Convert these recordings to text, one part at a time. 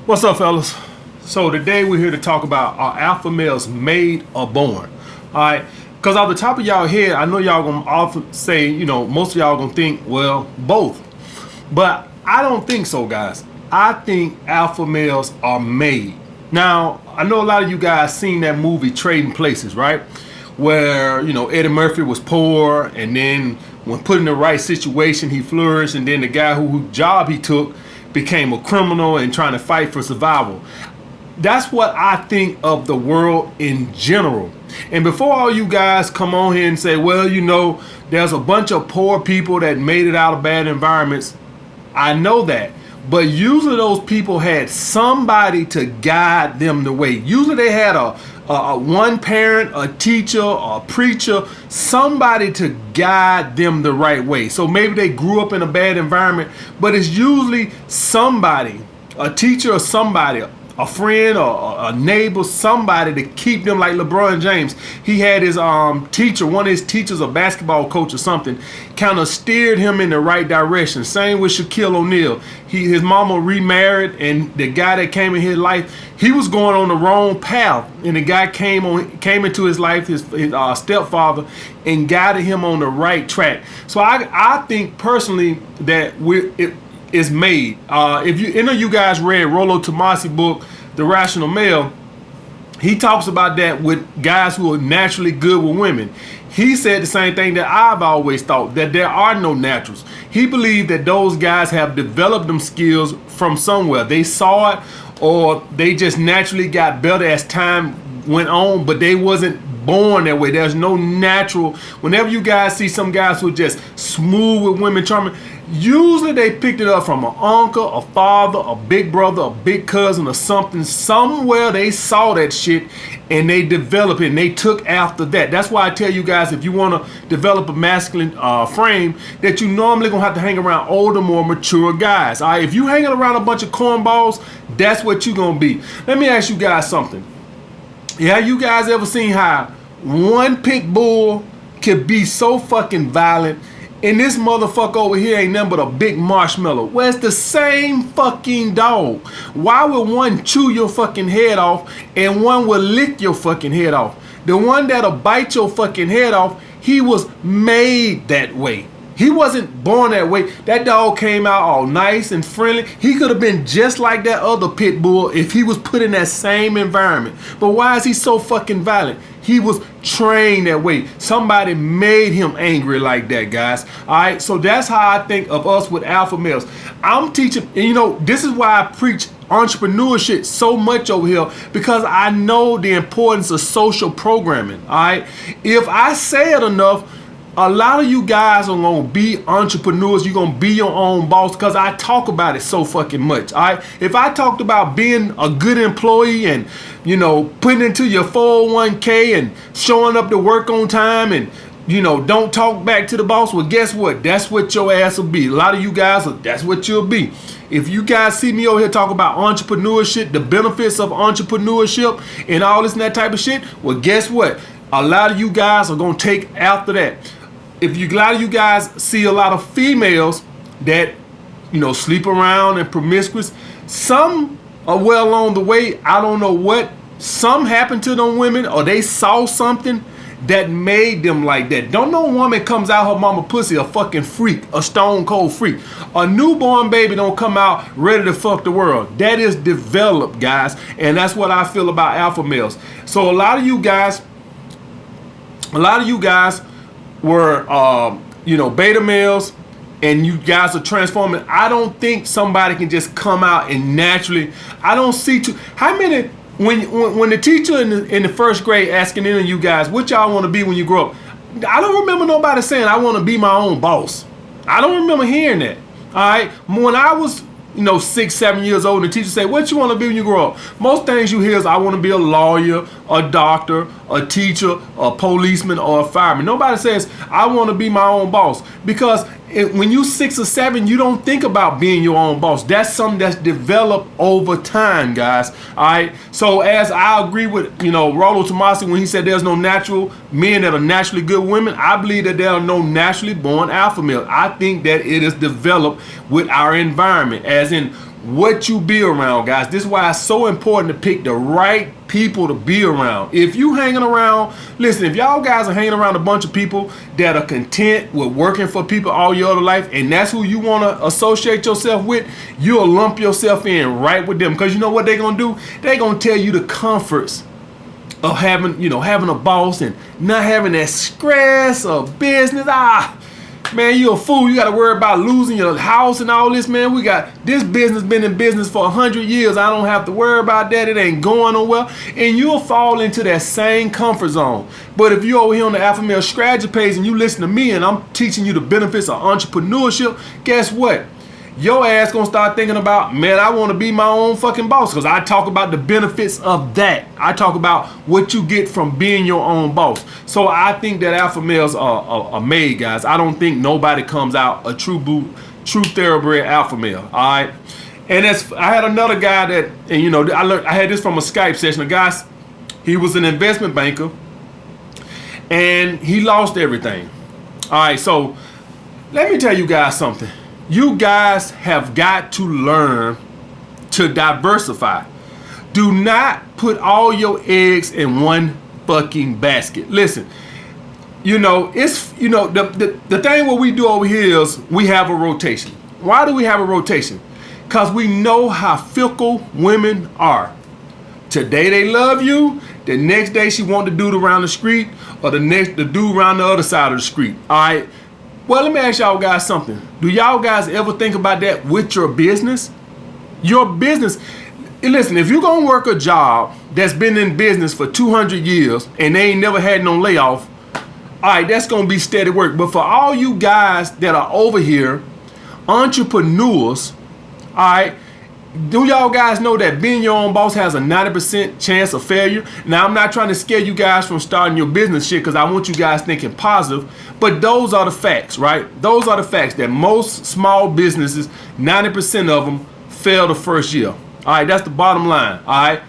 What's up, fellas? So today we're here to talk about, are alpha males made or born? All right, because off the top of y'all head, I know y'all gonna often say, most of y'all gonna think, well, both. But I don't think so, guys. I think alpha males are made. Now, I know a lot of you guys seen that movie Trading Places, right? Where, Eddie Murphy was poor, and then when put in the right situation, he flourished, and then the guy whose job he took became a criminal and trying to fight for survival. That's what I think of the world in general. And before all you guys come on here and say, well, there's a bunch of poor people that made it out of bad environments, I know that. But usually those people had somebody to guide them the way. Usually they had a one parent, a teacher, a preacher, somebody to guide them the right way. So maybe they grew up in a bad environment, but it's usually somebody, a teacher or somebody, a friend or a neighbor, somebody to keep them, like LeBron James. He had his teacher, one of his teachers, a basketball coach or something, kind of steered him in the right direction. Same with Shaquille O'Neal. His mama remarried, and the guy that came in his life, he was going on the wrong path, and the guy came into his life, his stepfather, and guided him on the right track. So I think personally that is made. If any of you guys read Rollo Tomasi's book, The Rational Male, he talks about that with guys who are naturally good with women. He said the same thing that I've always thought, that there are no naturals. He believed that those guys have developed them skills from somewhere. They saw it, or they just naturally got better as time went on, but they wasn't born that way. There's no natural. Whenever you guys see some guys who are just smooth with women, charming, usually they picked it up from an uncle, a father, a big brother, a big cousin, or something. Somewhere they saw that shit and they developed it and they took after that. That's why I tell you guys, if you want to develop a masculine frame, that you normally gonna have to hang around older, more mature guys. All right, if you hanging around a bunch of cornballs, that's what you gonna be. Let me ask you guys something. Yeah, you guys ever seen how one pit bull could be so fucking violent, and this motherfucker over here ain't nothing but a big marshmallow? Well, it's the same fucking dog. Why would one chew your fucking head off and one will lick your fucking head off? The one that'll bite your fucking head off, he was made that way. He wasn't born that way. That dog came out all nice and friendly. He could have been just like that other pit bull if he was put in that same environment. But why is he so fucking violent? He was trained that way. Somebody made him angry like that, guys. All right, so that's how I think of us with alpha males. I'm teaching, and this is why I preach entrepreneurship so much over here, because I know the importance of social programming. All right, if I say it enough, a lot of you guys are going to be entrepreneurs. You're going to be your own boss, because I talk about it so fucking much. All right. If I talked about being a good employee and, putting into your 401k and showing up to work on time and, don't talk back to the boss, well, guess what? That's what your ass will be. A lot of you guys, that's what you'll be. If you guys see me over here talk about entrepreneurship, the benefits of entrepreneurship and all this and that type of shit, well, guess what? A lot of you guys are going to take after that. If a lot of you guys see a lot of females that, sleep around and promiscuous, some are well along the way. I don't know what. Some happened to them women, or they saw something that made them like that. Don't no woman comes out her mama pussy a fucking freak, a stone cold freak. A newborn baby don't come out ready to fuck the world. That is developed, guys. And that's what I feel about alpha males. So a lot of you guys were, beta males, and you guys are transforming. I don't think somebody can just come out and naturally. I don't see how many. When the teacher in the first grade asking any of you guys what y'all want to be when you grow up, I don't remember nobody saying I want to be my own boss. I don't remember hearing that. All right, when I was 6, 7 years old, and the teacher say, what you want to be when you grow up? Most things you hear is, I want to be a lawyer, a doctor, a teacher, a policeman, or a fireman. Nobody says, I want to be my own boss. Because when you 6 or 7, you don't think about being your own boss. That's something that's developed over time, guys. All right. So as I agree with, Rollo Tomasi when he said there's no natural men that are naturally good women, I believe that there are no naturally born alpha males. I think that it is developed with our environment, as in what you be around, guys. This is why it's so important to pick the right people to be around. If you hanging around, listen, if y'all guys are hanging around a bunch of people that are content with working for people all your other life, and that's who you want to associate yourself with, you'll lump yourself in right with them. Because you know what they're going to do? They're going to tell you the comforts of having, having a boss and not having that stress of business. Man, you a fool. You got to worry about losing your house and all this, man. We got this business been in business for 100 years. I don't have to worry about that. It ain't going nowhere. And you'll fall into that same comfort zone. But if you're over here on the Alpha Male Strategy page and you listen to me and I'm teaching you the benefits of entrepreneurship, guess what? Your ass gonna start thinking about, man, I want to be my own fucking boss, because I talk about the benefits of that. I talk about what you get from being your own boss. So I think that alpha males are made, guys. I don't think nobody comes out a true thoroughbred alpha male. All right, and I had another guy that, and I had this from a Skype session. A guy, he was an investment banker, and he lost everything. All right, so let me tell you guys something. You guys have got to learn to diversify. Do not put all your eggs in one fucking basket. Listen, it's the thing what we do over here is we have a rotation. Why do we have a rotation? Because we know how fickle women are. Today they love you, the next day she want the dude around the street, or the dude around the other side of the street. All right. Well, let me ask y'all guys something. Do y'all guys ever think about that with your business? Your business. Listen, if you're going to work a job that's been in business for 200 years and they ain't never had no layoff, all right, that's going to be steady work. But for all you guys that are over here, entrepreneurs, all right, do y'all guys know that being your own boss has a 90% chance of failure? Now, I'm not trying to scare you guys from starting your business shit, because I want you guys thinking positive, but those are the facts, right? Those are the facts that most small businesses, 90% of them fail the first year. All right, that's the bottom line, all right?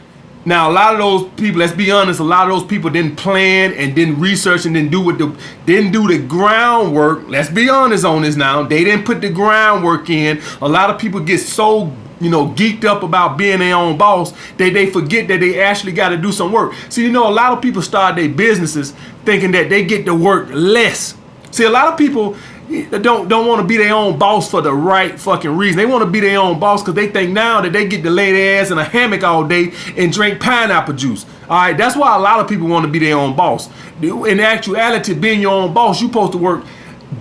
Now, a lot of those people, let's be honest, a lot of those people didn't plan and didn't research and didn't do the groundwork. Let's be honest on this now. They didn't put the groundwork in. A lot of people get so geeked up about being their own boss, they forget that they actually got to do some work. See, a lot of people start their businesses thinking that they get to work less. See, a lot of people don't want to be their own boss for the right fucking reason. They want to be their own boss because they think now that they get to lay their ass in a hammock all day and drink pineapple juice. All right, that's why a lot of people want to be their own boss. In actuality, being your own boss, you're supposed to work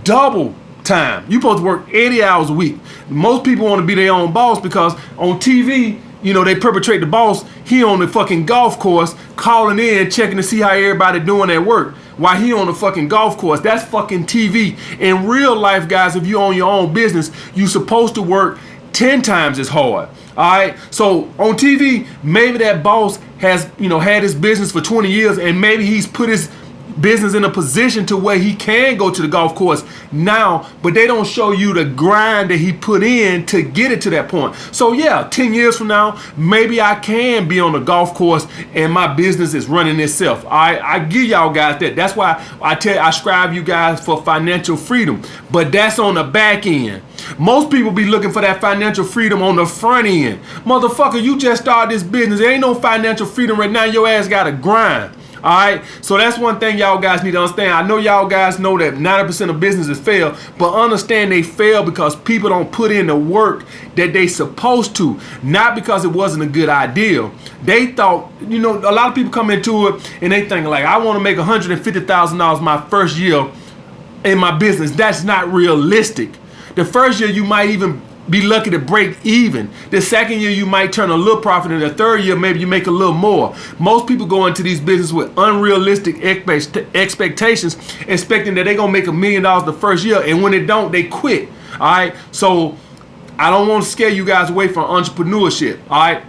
double time. You're supposed to work 80 hours a week. Most people want to be their own boss because on TV, they perpetrate the boss. He on the fucking golf course calling in, checking to see how everybody doing at work while he on the fucking golf course. That's fucking TV. In real life, guys, if you own your own business, you supposed to work 10 times as hard. All right. So on TV, maybe that boss has, had his business for 20 years and maybe he's put his business in a position to where he can go to the golf course now, but they don't show you the grind that he put in to get it to that point. So yeah, 10 years from now, maybe I can be on the golf course and my business is running itself. I give y'all guys that. That's why I strive you guys for financial freedom, but that's on the back end. Most people be looking for that financial freedom on the front end. Motherfucker, you just started this business. There ain't no financial freedom right now. Your ass got to grind. All right, so that's one thing y'all guys need to understand. I know y'all guys know that 90% of businesses fail, but understand they fail because people don't put in the work that they supposed to, not because it wasn't a good idea. They thought, a lot of people come into it and they think like, I want to make $150,000 my first year in my business. That's not realistic. The first year you might even be lucky to break even. The second year you might turn a little profit, and the third year maybe you make a little more. Most people go into these businesses with unrealistic expectations, expecting that they're gonna make $1 million the first year, and when they don't, they quit. All right, so I don't want to scare you guys away from entrepreneurship. All right,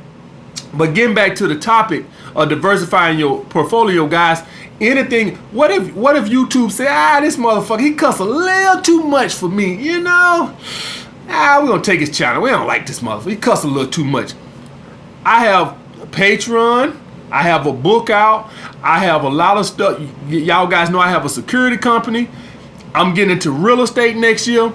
but getting back to the topic of diversifying your portfolio, guys. Anything, what if YouTube say, this motherfucker, he cuss a little too much for me, we're going to take his channel. We don't like this motherfucker. He cuss a little too much. I have Patreon. I have a book out. I have a lot of stuff. Y'all guys know I have a security company. I'm getting into real estate next year.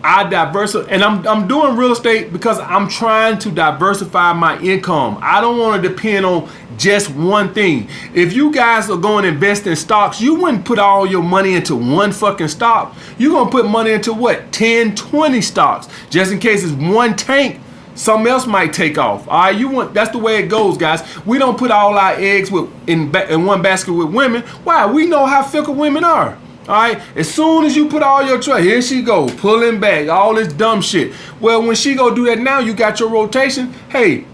I diversify, and I'm doing real estate because I'm trying to diversify my income. I don't want to depend on just one thing. If you guys are going to invest in stocks, you wouldn't put all your money into one fucking stock. You're going to put money into what? 10, 20 stocks, just in case it's one tank. Something else might take off. All right, that's the way it goes, guys. We don't put all our eggs in one basket with women. Why? We know how fickle women are. All right, as soon as you put all your trust, here she go, pulling back, all this dumb shit. Well, when she go do that now, you got your rotation. Hey,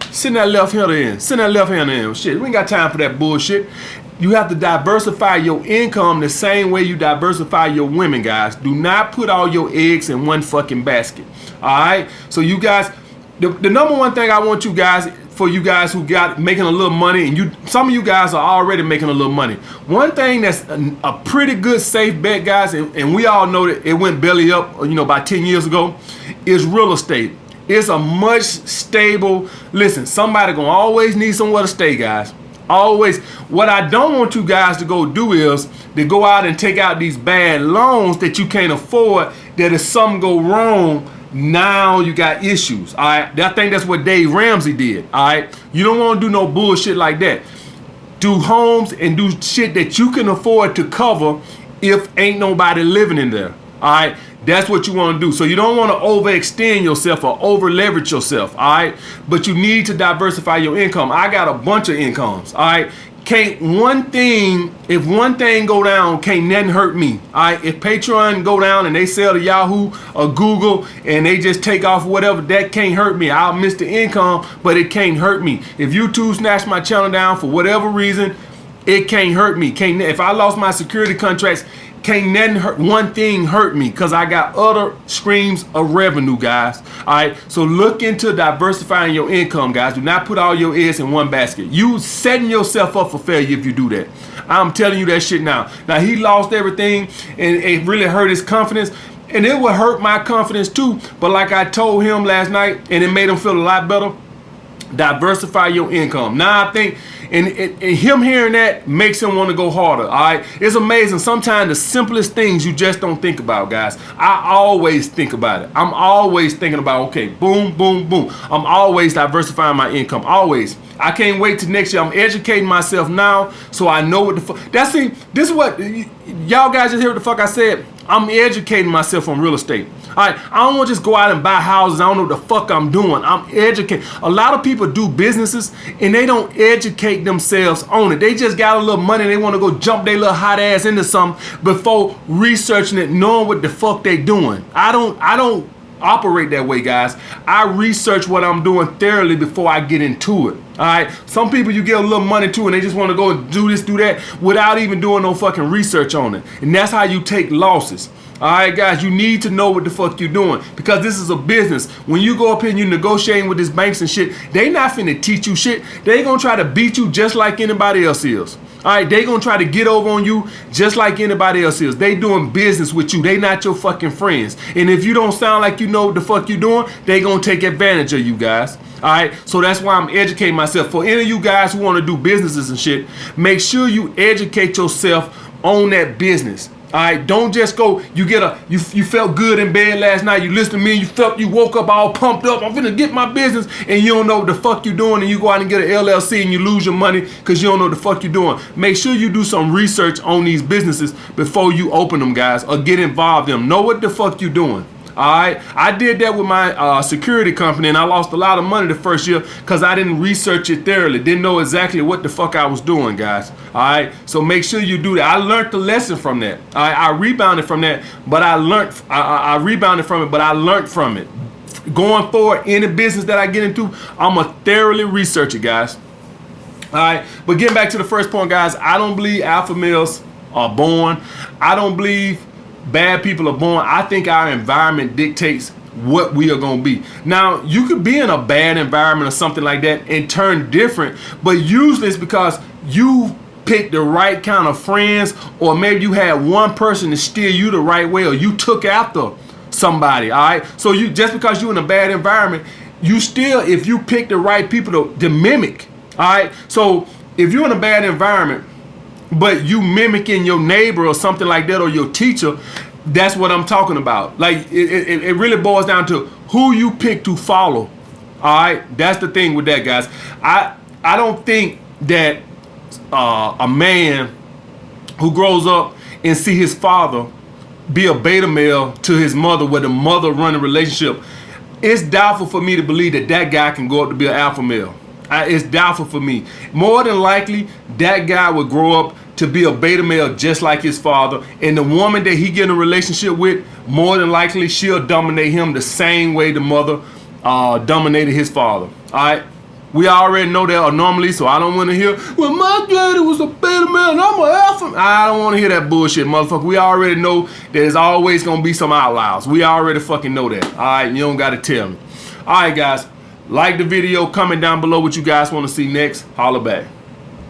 send that left hander in. Send that left hander in. Shit, we ain't got time for that bullshit. You have to diversify your income the same way you diversify your women, guys. Do not put all your eggs in one fucking basket. All right, so you guys, the number one thing I want you guys, for you guys who got making a little money, and some of you guys are already making a little money. One thing that's a pretty good safe bet, guys, and we all know that it went belly up, about 10 years ago, is real estate. It's a much stable. Listen, somebody gonna always need somewhere to stay, guys. Always. What I don't want you guys to go do is to go out and take out these bad loans that you can't afford, that if something go wrong, now you got issues. All right, I think that's what Dave Ramsey did. All right, you don't want to do no bullshit like that. Do homes and do shit that you can afford to cover if ain't nobody living in there. All right, that's what you want to do. So you don't want to overextend yourself or over leverage yourself. All right, but you need to diversify your income. I got a bunch of incomes. All right. If one thing go down, can't nothing hurt me. All right, if Patreon go down and they sell to Yahoo or Google and they just take off whatever, that can't hurt me. I'll miss the income, but it can't hurt me. If YouTube snatch my channel down for whatever reason, it can't hurt me. If I lost my security contracts, can't nothing hurt, one thing hurt me, because I got other streams of revenue, guys. All right, so look into diversifying your income, guys. Do not put all your eggs in one basket. You setting yourself up for failure if you do that. I'm telling you that shit now. Now, he lost everything, and it really hurt his confidence, and it would hurt my confidence too. But like I told him last night, and it made him feel a lot better, diversify your income. Now I think, and him hearing that makes him want to go harder. All right, it's amazing. Sometimes the simplest things you just don't think about, guys. I always think about it. I'm always thinking about, okay, boom, boom, boom. I'm always diversifying my income. Always. I can't wait till next year. I'm educating myself now, so I know what the fuck. This is what y'all guys just hear what the fuck I said. I'm educating myself on real estate. All right, I don't want to just go out and buy houses. I don't know what the fuck I'm doing. I'm educating. A lot of people do businesses and they don't educate themselves on it. They just got a little money and they want to go jump their little hot ass into something before researching it, knowing what the fuck they doing. I don't operate that way, guys. I research what I'm doing thoroughly before I get into it. All right, some people you give a little money to and they just want to go and do this, do that without even doing no fucking research on it. And that's how you take losses. All right, guys, you need to know what the fuck you're doing, because this is a business. When you go up here and you negotiating with these banks and shit, they not finna teach you shit. They gonna try to beat you just like anybody else is. All right, they gonna try to get over on you just like anybody else is. They doing business with you. They not your fucking friends. And if you don't sound like you know what the fuck you doing, they gonna take advantage of you, guys. All right, so that's why I'm educating myself. For any of you guys who want to do businesses and shit, make sure you educate yourself on that business. All right, don't just go. You felt good in bed last night. You listened to me. You woke up all pumped up. I'm finna get my business, and you don't know what the fuck you doing, and you go out and get an LLC and you lose your money because you don't know what the fuck you're doing. Make sure you do some research on these businesses before you open them, guys, or get involved in them. Know what the fuck you're doing. All right, I did that with my security company, and I lost a lot of money the first year because I didn't research it thoroughly. Didn't know exactly what the fuck I was doing, guys. All right, so make sure you do that. I learned the lesson from that. All right, I rebounded from that, but I rebounded from it, but I learned from it. Going forward, any business that I get into, I'm gonna thoroughly research it, guys. All right, but getting back to the first point, guys, I don't believe alpha males are born. I don't believe bad people are born. I think our environment dictates what we are going to be. Now, you could be in a bad environment or something like that and turn different, but usually it's because you picked the right kind of friends, or maybe you had one person to steer you the right way, or you took after somebody. All right, so you just because you're in a bad environment, you still, if you pick the right people to mimic. All right, so if you're in a bad environment but you mimicking your neighbor or something like that, or your teacher, That's what I'm talking about. Like it really boils down to who you pick to follow. All right, that's the thing with that, guys. I don't think that a man who grows up and see his father be a beta male to his mother, where the mother run a relationship, it's doubtful for me to believe that that guy can go up to be an alpha male. It's doubtful for me. More than likely, that guy would grow up to be a beta male just like his father, and the woman that he get in a relationship with, more than likely she'll dominate him the same way the mother dominated his father. All right, we already know that anomaly, so I don't want to hear, well, my daddy was a beta male and I'm an alpha. I don't want to hear that bullshit, motherfucker. We already know there's always gonna be some outliers. We already fucking know that. All right, you don't gotta tell me. All right, guys, like the video, comment down below what you guys want to see next. Holla back.